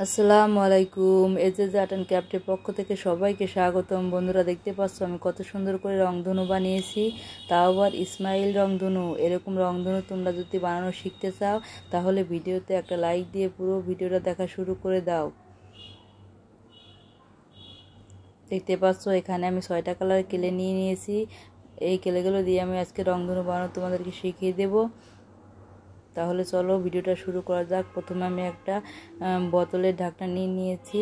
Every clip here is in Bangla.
আসসালামু আলাইকুম। এজেজ আর্ট অ্যান্ড ক্রাফটের পক্ষ থেকে সবাইকে স্বাগতম। বন্ধুরা, দেখতে পাচ্ছ আমি কত সুন্দর করে রংধনু বানিয়েছি, তাও আবার ইসমাইল রংধনু। এরকম রংধনু তোমরা যদি বানানো শিখতে চাও তাহলে ভিডিওতে একটা লাইক দিয়ে পুরো ভিডিওটা দেখা শুরু করে দাও। দেখতে পাচ্ছ এখানে আমি 6টা কালার কেলে নিয়ে নিয়েছি। এই কেলেগুলো দিয়ে আমি আজকে রংধনু বানানো তোমাদেরকে শিখিয়ে দেবো। তাহলে চলো ভিডিওটা শুরু করা যাক। প্রথমে আমি একটা বোতলের ঢাকনা নিয়ে নিয়েছি।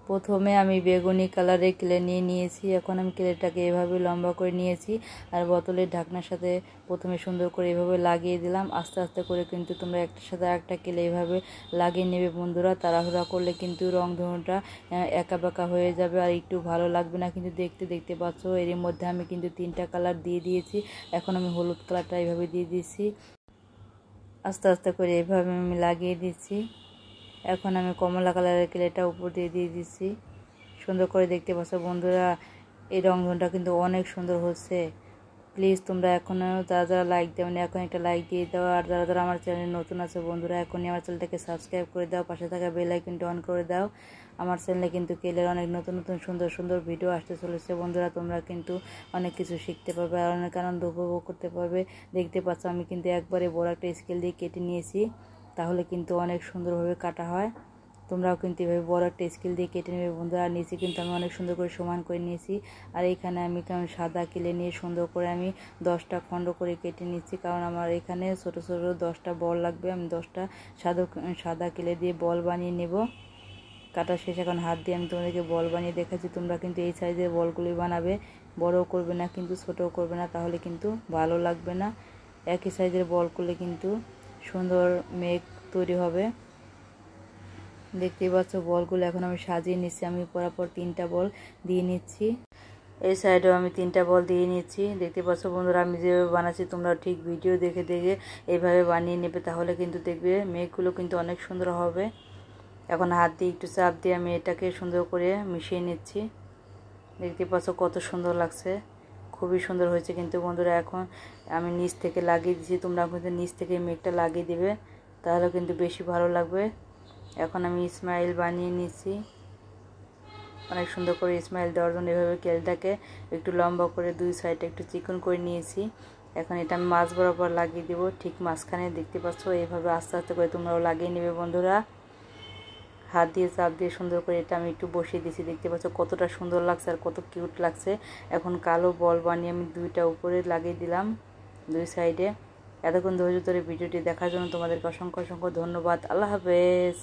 প্রথমে আমি বেগুনি কালারের ক্লে নিয়ে নিয়েছি। এখন আমি ক্লেটাকে এভাবে লম্বা করে নিয়েছি আর বোতলের ঢাকনার সাথে প্রথমে সুন্দর করে এভাবে লাগিয়ে দিলাম। আস্তে আস্তে করে কিন্তু তোমরা একটার সাথে একটা ক্লে এভাবে লাগিয়ে নেবে বন্ধুরা। তাড়াহুড়া করলে কিন্তু রংধনুটা একা বাঁকা হয়ে যাবে আর একটু ভালো লাগবে না। কিন্তু দেখতে পাচ্ছ এর মধ্যে আমি কিন্তু 3টা কালার দিয়ে দিয়েছি। এখন আমি হলুদ কালারটা এইভাবে দিয়ে দিয়েছি। আস্তে আস্তে করে এভাবে আমি লাগিয়ে দিচ্ছি। এখন আমি কমলা কালারের ক্লেটা উপর দিয়ে দিচ্ছি। সুন্দর করে দেখতে পাচ্ছ বন্ধুরা, এই রংধনুটা কিন্তু অনেক সুন্দর হচ্ছে। প্লিজ তোমরা এখনও যারা লাইক দাও না এখন একটা লাইক দিয়ে দাও। আর যারা আমার চ্যানেলে নতুন আছে বন্ধুরা, এখনই আমার চ্যানেলটাকে সাবস্ক্রাইব করে দাও, পাশে থাকা বেল আইকনটা অন করে দাও। আমার চ্যানেলে কিন্তু কেলের অনেক নতুন সুন্দর ভিডিও আসতে চলেছে বন্ধুরা। তোমরা কিন্তু অনেক কিছু শিখতে পারবে আর অনেক আনন্দ উপভোগ করতে পারবে। দেখতে পাচ্ছ আমি কিন্তু একবারে বড় একটা স্কেল দিয়ে কেটে নিয়েছি, তাহলে কিন্তু অনেক সুন্দরভাবে কাটা হয়। তোমরাও কিন্তু এভাবে বড় একটা স্কেল দিয়ে কেটে নেবে বন্ধুরা। আর নিচে কিন্তু আমি অনেক সুন্দর করে সমান করে নিয়েছি। আর এইখানে আমি সাদা কিলে নিয়ে সুন্দর করে আমি 10টা খণ্ড করে কেটে নিচ্ছি, কারণ আমার এখানে ছোট ছোট 10টা বল লাগবে। আমি 10টা সাদা কিলে দিয়ে বল বানিয়ে নেব। কাটা শেষ। এখন হাত দিয়ে আমি তোমাদেরকে বল বানিয়ে দেখাচ্ছি। তোমরা কিন্তু এই সাইজের বলগুলি বানাবে, বড়ও করবে না কিন্তু ছোটও করবে না, তাহলে কিন্তু ভালো লাগবে না। একই সাইজের বল করলে কিন্তু সুন্দর মেঘ তৈরি হবে। দেখতেই পাচ্ছ বলগুলো এখন আমি সাজিয়ে নিচ্ছি। আমি পরপর 3টা বল দিয়ে নিচ্ছি। এই সাইডেও আমি 3টা বল দিয়ে নিচ্ছি। দেখতে পাচ্ছ বন্ধুরা, আমি যেভাবে বানাচ্ছি তোমরা ঠিক ভিডিও দেখে এইভাবে বানিয়ে নেবে, তাহলে কিন্তু দেখবে মেঘগুলো কিন্তু অনেক সুন্দর হবে। এখন হাত দিয়ে একটু চাপ দিয়ে আমি এটাকে সুন্দর করে মিশিয়ে নিচ্ছি। দেখতে পাচ্ছ কত সুন্দর লাগছে, খুবই সুন্দর হয়েছে কিন্তু বন্ধুরা। এখন আমি নিচ থেকে লাগিয়ে দিচ্ছি, তোমরা কিন্তু নিচ থেকে মেঘটা লাগিয়ে দেবে, তাহলে কিন্তু বেশি ভালো লাগবে। এখন আমি স্মাইল বানিয়ে নিচ্ছি। অনেক সুন্দর করে স্মাইল দেওয়ার জন্য এভাবে কেলটাকে একটু লম্বা করে দুই সাইডে একটু চিকন করে নিয়েছি। এখন এটা আমি মাছ বরাবর লাগিয়ে দেবো, ঠিক মাঝখানে। দেখতে পাচ্ছ এইভাবে আস্তে আস্তে করে তোমরাও লাগিয়ে নেবে বন্ধুরা। হাত দিয়ে চাপ দিয়ে সুন্দর করে এটা আমি একটু বসিয়ে দিয়েছি। দেখতে পাচ্ছ কতটা সুন্দর লাগছে আর কত কিউট লাগছে। এখন কালো বল বানিয়ে আমি 2টা উপরে লাগিয়ে দিলাম, 2 সাইডে। এতক্ষণ ধৈর্য ধরে ভিডিওটি দেখার জন্য তোমাদেরকে অসংখ্য ধন্যবাদ। আল্লাহ হাফেজ।